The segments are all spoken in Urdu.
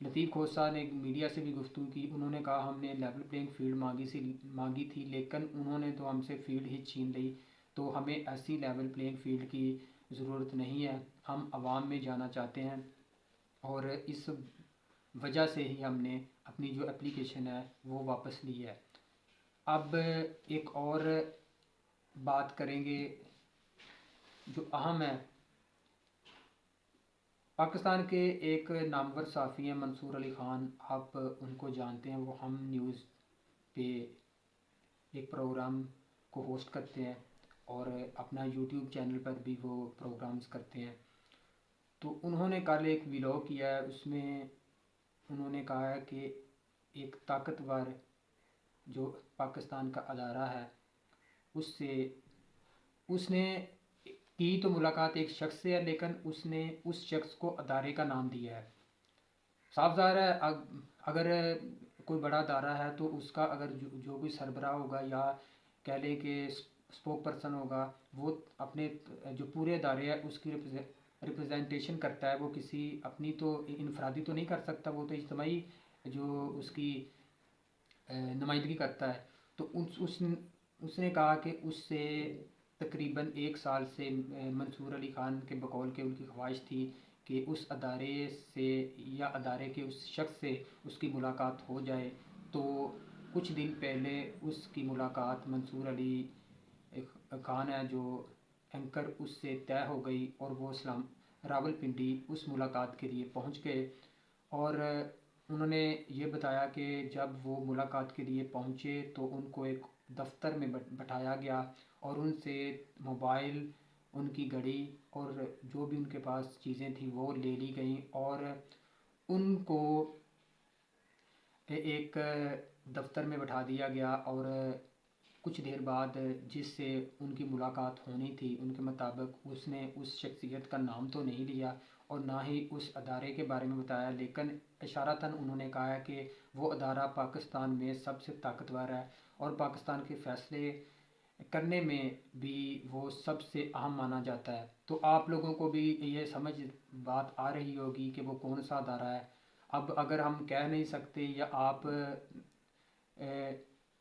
لطیف کھوسہ نے میڈیا سے بھی گفتگو کی، انہوں نے کہا ہم نے لیول پلینگ فیلڈ مانگی تھی لیکن انہوں نے تو ہم سے فیلڈ ہی چھین لی، تو ہمیں ایسی لیول پلینگ فیلڈ کی ضرورت نہیں ہے، ہم عوام میں جانا چاہتے ہیں، اور اس وجہ سے ہی ہم نے اپنی جو اپلیکیشن ہے وہ واپس لی ہے۔ اب ایک اور بات کریں گے جو اہم ہے، پاکستان کے ایک نامور صحافی ہیں منصور علی خان، آپ ان کو جانتے ہیں، وہ ہم نیوز پہ ایک پروگرام کو ہوسٹ کرتے ہیں اور اپنا یوٹیوب چینل پر بھی وہ پروگرامز کرتے ہیں۔ تو انہوں نے کل ایک ویلاگ کیا ہے، اس میں انہوں نے کہا ہے کہ ایک طاقتور جو پاکستان کا ادارہ ہے اس نے کی تو ملاقات ایک شخص سے ہے، لیکن اس نے اس شخص کو ادارے کا نام دیا ہے۔ صاف ظاہر ہے اگر کوئی بڑا ادارہ ہے تو اس کا اگر جو کوئی سربراہ ہوگا یا کہہ لیں کہ اسپوک پرسن ہوگا، وہ اپنے جو پورے ادارے ہے اس کی ریپرزنٹیشن کرتا ہے، وہ کسی اپنی تو انفرادی تو نہیں کر سکتا، وہ تو اجتماعی جو اس کی نمائندگی کرتا ہے۔ تو اس نے کہا کہ اس سے تقریباً 1 سال سے منصور علی خان کے بقول کے ان کی خواہش تھی کہ اس ادارے سے یا ادارے کے اس شخص سے اس کی ملاقات ہو جائے، تو کچھ دن پہلے اس کی ملاقات منصور علی خان ہے جو اینکر، اس سے طے ہو گئی اور وہ راولپنڈی اس ملاقات کے لیے پہنچ گئے، اور انہوں نے یہ بتایا کہ جب وہ ملاقات کے لیے پہنچے تو ان کو ایک دفتر میں بٹھایا گیا اور ان سے موبائل، ان کی گھڑی اور جو بھی ان کے پاس چیزیں تھیں وہ لے لی گئیں، اور ان کو ایک دفتر میں بٹھا دیا گیا، اور کچھ دیر بعد جس سے ان کی ملاقات ہونی تھی ان کے مطابق اس نے اس شخصیت کا نام تو نہیں لیا اور نہ ہی اس ادارے کے بارے میں بتایا، لیکن اشارتاً انہوں نے کہا ہے کہ وہ ادارہ پاکستان میں سب سے طاقتور ہے اور پاکستان کے فیصلے کرنے میں بھی وہ سب سے اہم مانا جاتا ہے۔ تو آپ لوگوں کو بھی یہ سمجھ بات آ رہی ہوگی کہ وہ کون سا ادارہ ہے۔ اب اگر ہم کہہ نہیں سکتے یا آپ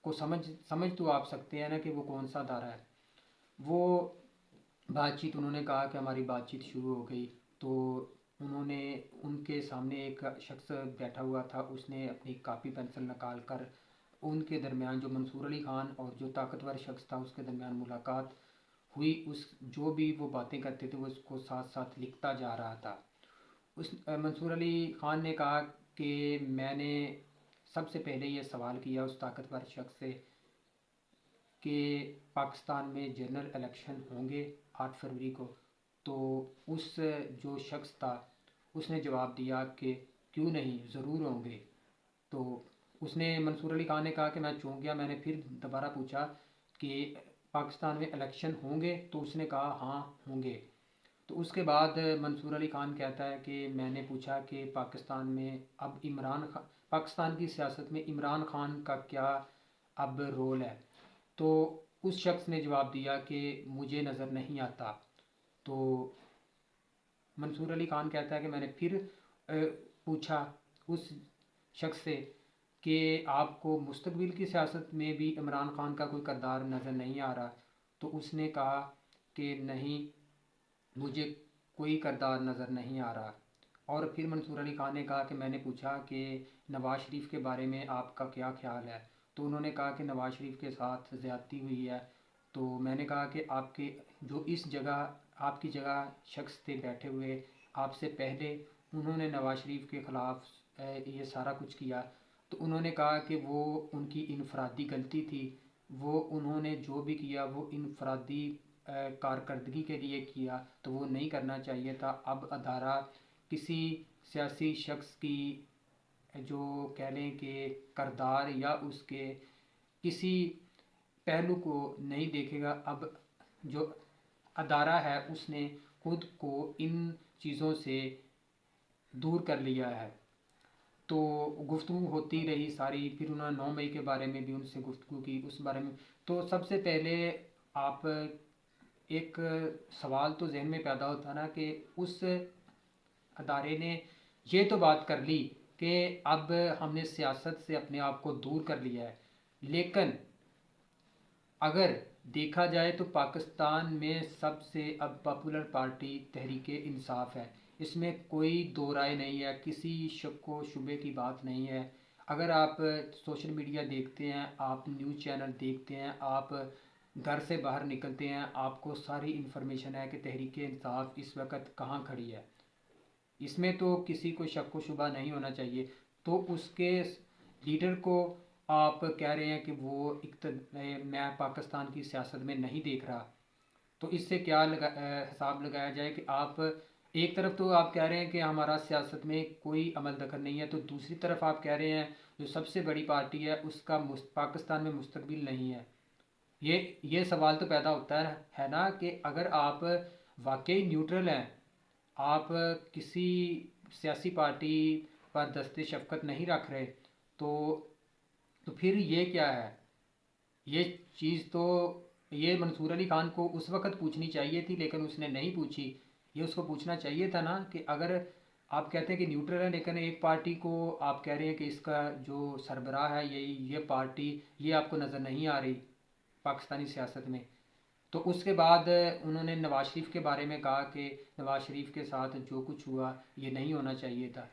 کو سمجھ تو آپ سکتے ہیں نا کہ وہ کون سا ادارہ ہے۔ وہ بات چیت، انہوں نے کہا کہ ہماری بات چیت شروع ہو گئی، تو انہوں نے ان کے سامنے ایک شخص بیٹھا ہوا تھا، اس نے اپنی کاپی پینسل نکال کر ان کے درمیان جو منصور علی خان اور جو طاقتور شخص تھا اس کے درمیان ملاقات ہوئی، جو بھی وہ باتیں کرتے تھے وہ اس کو ساتھ ساتھ لکھتا جا رہا تھا۔ منصور علی خان نے کہا کہ میں نے سب سے پہلے یہ سوال کیا اس طاقتور شخص سے کہ پاکستان میں جنرل الیکشن ہوں گے 8 فروری کو، تو اس جو شخص تھا اس نے جواب دیا کہ کیوں نہیں، ضرور ہوں گے۔ تو اس نے منصور علی خان نے کہا کہ میں چونک گیا، میں نے پھر دوبارہ پوچھا کہ پاکستان میں الیکشن ہوں گے، تو اس نے کہا ہاں ہوں گے۔ تو اس کے بعد منصور علی خان کہتا ہے کہ میں نے پوچھا کہ پاکستان میں اب پاکستان کی سیاست میں عمران خان کا کیا اب رول ہے، تو اس شخص نے جواب دیا کہ مجھے نظر نہیں آتا۔ تو منصور علی خان کہتا ہے کہ میں نے پھر پوچھا اس شخص سے کہ آپ کو مستقبل کی سیاست میں بھی عمران خان کا کوئی کردار نظر نہیں آ رہا، تو اس نے کہا کہ نہیں، مجھے کوئی کردار نظر نہیں آ رہا۔ اور پھر منصور علی خان نے کہا کہ میں نے پوچھا کہ نواز شریف کے بارے میں آپ کا کیا خیال ہے، تو انہوں نے کہا کہ نواز شریف کے ساتھ زیادتی ہوئی ہے۔ تو میں نے کہا کہ آپ کے جو اس جگہ آپ کی جگہ شخص تھے بیٹھے ہوئے آپ سے پہلے، انہوں نے نواز شریف کے خلاف یہ سارا کچھ کیا، تو انہوں نے کہا کہ وہ ان کی انفرادی غلطی تھی، وہ انہوں نے جو بھی کیا وہ انفرادی کارکردگی کے لیے کیا، تو وہ نہیں کرنا چاہیے تھا۔ اب ادارہ کسی سیاسی شخص کی جو کہہ لیں کہ کردار یا اس کے کسی پہلو کو نہیں دیکھے گا، اب جو ادارہ ہے اس نے خود کو ان چیزوں سے دور کر لیا ہے۔ تو گفتگو ہوتی رہی ساری، پھر انہوں نے 9 مئی کے بارے میں بھی ان سے گفتگو کی، اس بارے میں تو سب سے پہلے آپ ایک سوال تو ذہن میں پیدا ہوتا نا کہ اس ادارے نے یہ تو بات کر لی کہ اب ہم نے سیاست سے اپنے آپ کو دور کر لیا ہے، لیکن اگر دیکھا جائے تو پاکستان میں سب سے اب پاپولر پارٹی تحریک انصاف ہے، اس میں کوئی دو رائے نہیں ہے، کسی شک و شبے کی بات نہیں ہے۔ اگر آپ سوشل میڈیا دیکھتے ہیں، آپ نیوز چینل دیکھتے ہیں، آپ گھر سے باہر نکلتے ہیں، آپ کو ساری انفارمیشن ہے کہ تحریک انصاف اس وقت کہاں کھڑی ہے، اس میں تو کسی کو شک و شبہ نہیں ہونا چاہیے۔ تو اس کے لیڈر کو آپ کہہ رہے ہیں کہ وہ میں پاکستان کی سیاست میں نہیں دیکھ رہا، تو اس سے کیا حساب لگایا جائے کہ آپ ایک طرف تو آپ کہہ رہے ہیں کہ ہمارا سیاست میں کوئی عمل دخل نہیں ہے، تو دوسری طرف آپ کہہ رہے ہیں جو سب سے بڑی پارٹی ہے اس کا پاکستان میں مستقبل نہیں ہے۔ یہ سوال تو پیدا ہوتا ہے نا کہ اگر آپ واقعی نیوٹرل ہیں، آپ کسی سیاسی پارٹی پر دست شفقت نہیں رکھ رہے، تو پھر یہ کیا ہے؟ یہ چیز تو یہ منصور علی خان کو اس وقت پوچھنی چاہیے تھی، لیکن اس نے نہیں پوچھی۔ یہ اس کو پوچھنا چاہیے تھا نا کہ اگر آپ کہتے ہیں کہ نیوٹرل ہے لیکن ایک پارٹی کو آپ کہہ رہے ہیں کہ اس کا جو سربراہ ہے یہ پارٹی یہ آپ کو نظر نہیں آ رہی پاکستانی سیاست میں، تو اس کے بعد انہوں نے نواز شریف کے بارے میں کہا کہ نواز شریف کے ساتھ جو کچھ ہوا یہ نہیں ہونا چاہیے تھا۔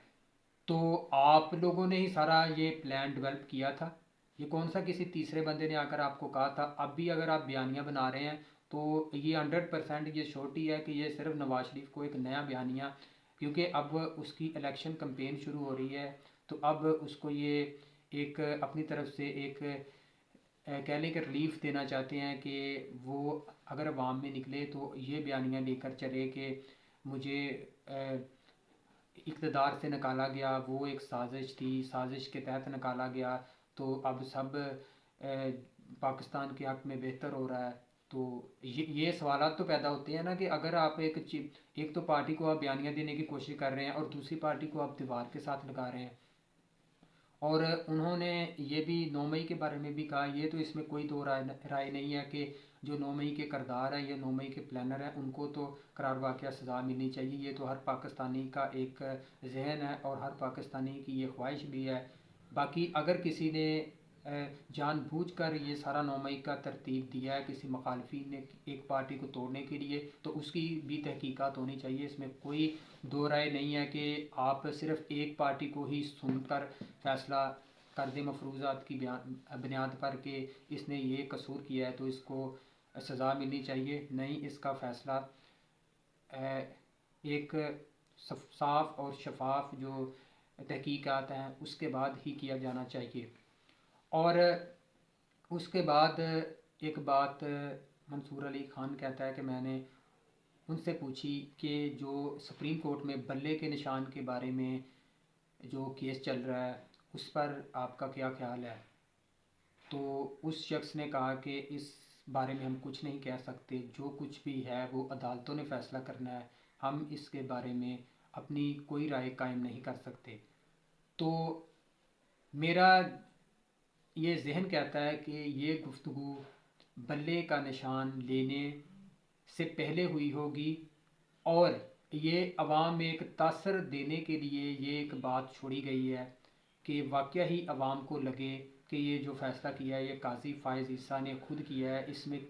تو آپ لوگوں نے ہی سارا یہ پلان ڈیولپ کیا تھا، یہ کون سا کسی تیسرے بندے نے آ کر آپ کو کہا تھا؟ اب بھی اگر آپ بیانیہ بنا رہے ہیں تو یہ 100% یہ شورٹی ہے کہ یہ صرف نواز شریف کو ایک نیا بیانیہ، کیونکہ اب اس کی الیکشن کمپین شروع ہو رہی ہے، تو اب اس کو یہ ایک اپنی طرف سے ایک کہہ لیں کہ ریلیف دینا چاہتے ہیں کہ وہ اگر عوام میں نکلے تو یہ بیانیہ لے کر چلے کہ مجھے اقتدار سے نکالا گیا، وہ ایک سازش تھی، سازش کے تحت نکالا گیا، تو اب سب پاکستان کے حق میں بہتر ہو رہا ہے۔ تو یہ سوالات تو پیدا ہوتے ہیں نا کہ اگر آپ ایک تو پارٹی کو آپ بیانیہ دینے کی کوشش کر رہے ہیں اور دوسری پارٹی کو آپ دیوار کے ساتھ لگا رہے ہیں۔ اور انہوں نے یہ بھی 9 مئی کے بارے میں بھی کہا، یہ تو اس میں کوئی دو رائے نہیں ہے کہ جو 9 مئی کے کردار ہیں یا 9 مئی کے پلانر ہیں ان کو تو قرار واقعہ سزا ملنی چاہیے، یہ تو ہر پاکستانی کا ایک ذہن ہے اور ہر پاکستانی کی یہ خواہش بھی ہے۔ باقی اگر کسی نے جان بوجھ کر یہ سارا 9 مئی کا ترتیب دیا ہے کسی مخالفین نے ایک پارٹی کو توڑنے کے لیے، تو اس کی بھی تحقیقات ہونی چاہیے، اس میں کوئی دو رائے نہیں ہے کہ آپ صرف ایک پارٹی کو ہی سن کر فیصلہ کر دیں مفروضات کی بنیاد پر کہ اس نے یہ قصور کیا ہے تو اس کو سزا ملنی چاہیے۔ نہیں، اس کا فیصلہ ایک صاف اور شفاف جو تحقیقات ہیں اس کے بعد ہی کیا جانا چاہیے۔ اور اس کے بعد ایک بات منصور علی خان کہتا ہے کہ میں نے ان سے پوچھی کہ جو سپریم کورٹ میں بلے کے نشان کے بارے میں جو کیس چل رہا ہے اس پر آپ کا کیا خیال ہے؟ تو اس شخص نے کہا کہ اس بارے میں ہم کچھ نہیں کہہ سکتے، جو کچھ بھی ہے وہ عدالتوں نے فیصلہ کرنا ہے، ہم اس کے بارے میں اپنی کوئی رائے قائم نہیں کر سکتے۔ تو میرا یہ ذہن کہتا ہے کہ یہ گفتگو بلے کا نشان لینے سے پہلے ہوئی ہوگی، اور یہ عوام میں ایک تاثر دینے کے لیے یہ ایک بات چھوڑی گئی ہے کہ واقعہ ہی عوام کو لگے کہ یہ جو فیصلہ کیا ہے یہ قاضی فائز عیسیٰ نے خود کیا ہے، اس میں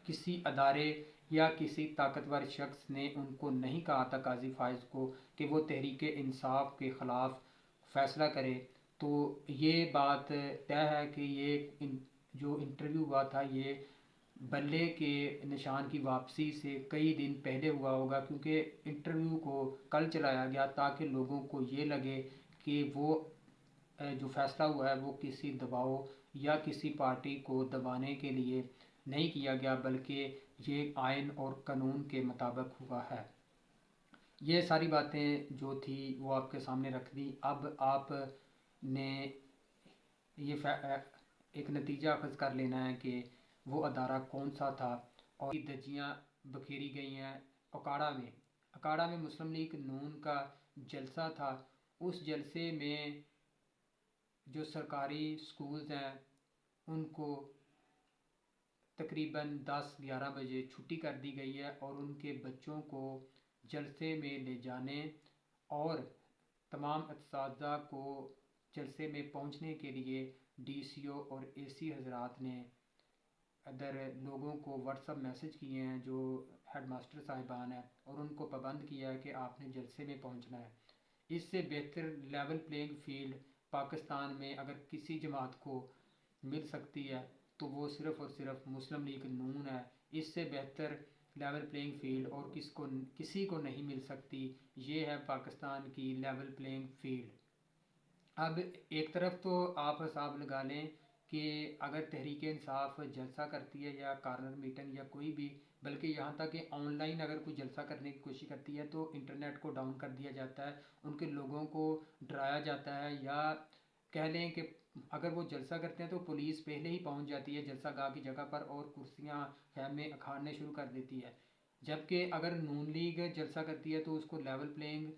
کسی ادارے یا کسی طاقتور شخص نے ان کو نہیں کہا تھا قاضی فائز کو کہ وہ تحریک انصاف کے خلاف فیصلہ کرے۔ تو یہ بات طے ہے کہ یہ جو انٹرویو ہوا تھا یہ بلے کے نشان کی واپسی سے کئی دن پہلے ہوا ہوگا، کیونکہ انٹرویو کو کل چلایا گیا تاکہ لوگوں کو یہ لگے کہ وہ جو فیصلہ ہوا ہے وہ کسی دباؤ یا کسی پارٹی کو دبانے کے لیے نہیں کیا گیا، بلکہ یہ آئین اور قانون کے مطابق ہوا ہے۔ یہ ساری باتیں جو تھی وہ آپ کے سامنے رکھ دی۔ اب آپ نے یہ ایک نتیجہ اخذ کر لینا ہے کہ وہ ادارہ کون سا تھا، اور دھجیاں بکھیری گئی ہیں اکاڑا میں مسلم لیگ نون کا جلسہ تھا۔ اس جلسے میں جو سرکاری سکولز ہیں ان کو تقریباً 10-11 بجے چھٹی کر دی گئی ہے، اور ان کے بچوں کو جلسے میں لے جانے اور تمام اساتذہ کو جلسے میں پہنچنے کے لیے ڈی سی او اور اے سی حضرات نے ادھر لوگوں کو واٹس اپ میسج کیے ہیں جو ہیڈ ماسٹر صاحبان ہیں، اور ان کو پابند کیا ہے کہ آپ نے جلسے میں پہنچنا ہے۔ اس سے بہتر لیول پلینگ فیلڈ پاکستان میں اگر کسی جماعت کو مل سکتی ہے تو وہ صرف اور صرف مسلم لیگ نون ہے۔ اس سے بہتر لیول پلینگ فیلڈ اور کسی کو نہیں مل سکتی۔ یہ ہے پاکستان کی لیول پلینگ فیلڈ۔ اب ایک طرف تو آپ حساب لگا لیں کہ اگر تحریک انصاف جلسہ کرتی ہے یا کارنر میٹنگ یا کوئی بھی، بلکہ یہاں تک کہ آن لائن اگر کوئی جلسہ کرنے کی کوشش کرتی ہے تو انٹرنیٹ کو ڈاؤن کر دیا جاتا ہے، ان کے لوگوں کو ڈرایا جاتا ہے، یا کہہ لیں کہ اگر وہ جلسہ کرتے ہیں تو پولیس پہلے ہی پہنچ جاتی ہے جلسہ گاہ کی جگہ پر اور کرسیاں خیمے اکھاڑنے شروع کر دیتی ہے۔ جبکہ اگر نون لیگ جلسہ کرتی ہے تو اس کو لیول پلینگ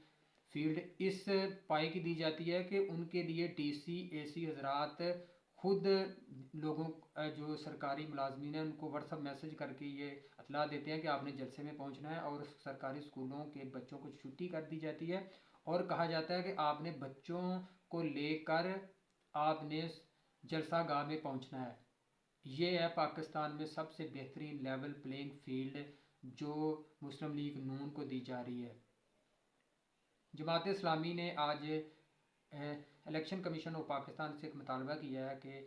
فیلڈ اس پائے کی دی جاتی ہے کہ ان کے لیے ڈی سی اے سی حضرات خود لوگوں جو سرکاری ملازمین ہیں ان کو واٹس اپ میسج کر کے یہ اطلاع دیتے ہیں کہ آپ نے جلسے میں پہنچنا ہے، اور سرکاری اسکولوں کے بچوں کو چھٹی کر دی جاتی ہے اور کہا جاتا ہے کہ آپ نے بچوں کو لے کر آپ نے جلسہ گاہ میں پہنچنا ہے۔ یہ ہے پاکستان میں سب سے بہترین لیول پلینگ فیلڈ جو مسلم لیگ نون کو دی جا رہی ہے۔ جماعت اسلامی نے آج الیکشن کمیشن آف پاکستان سے ایک مطالبہ کیا ہے کہ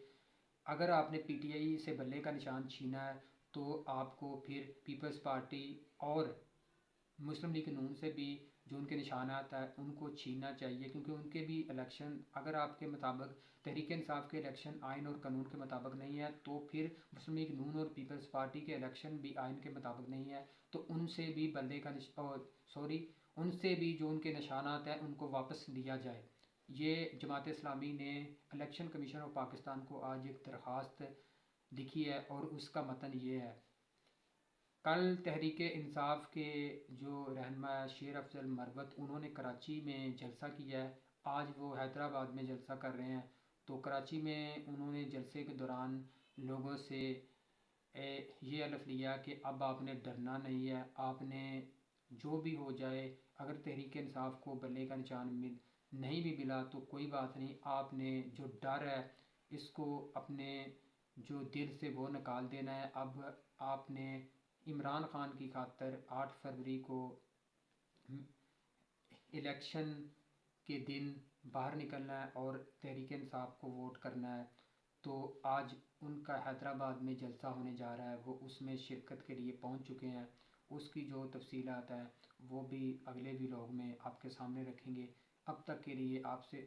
اگر آپ نے پی ٹی آئی سے بلے کا نشان چھینا ہے تو آپ کو پھر پیپلز پارٹی اور مسلم لیگ نون سے بھی جو ان کے نشانات ہیں ان کو چھیننا چاہیے، کیونکہ ان کے بھی الیکشن اگر آپ کے مطابق تحریک انصاف کے الیکشن آئین اور قانون کے مطابق نہیں ہے تو پھر مسلم لیگ نون اور پیپلز پارٹی کے الیکشن بھی آئین کے مطابق نہیں ہے، تو ان سے بھی بلے کا ان سے بھی جو ان کے نشانات ہیں ان کو واپس لیا جائے۔ یہ جماعت اسلامی نے الیکشن کمیشن آف پاکستان کو آج ایک درخواست لکھی ہے اور اس کا متن یہ ہے۔ کل تحریک انصاف کے جو رہنما شیر افضل مربت انہوں نے کراچی میں جلسہ کیا ہے، آج وہ حیدرآباد میں جلسہ کر رہے ہیں۔ تو کراچی میں انہوں نے جلسے کے دوران لوگوں سے یہ حلف لیا کہ اب آپ نے ڈرنا نہیں ہے، آپ نے جو بھی ہو جائے اگر تحریک انصاف کو بلے کا نشان نہیں بھی ملا تو کوئی بات نہیں، آپ نے جو ڈر ہے اس کو اپنے جو دل سے وہ نکال دینا ہے۔ اب آپ نے عمران خان کی خاطر 8 فروری کو الیکشن کے دن باہر نکلنا ہے اور تحریک انصاف کو ووٹ کرنا ہے۔ تو آج ان کا حیدرآباد میں جلسہ ہونے جا رہا ہے، وہ اس میں شرکت کے لیے پہنچ چکے ہیں۔ اس کی جو تفصیلات ہیں وہ بھی اگلے ولاگ میں آپ کے سامنے رکھیں گے۔ اب تک کے لیے آپ سے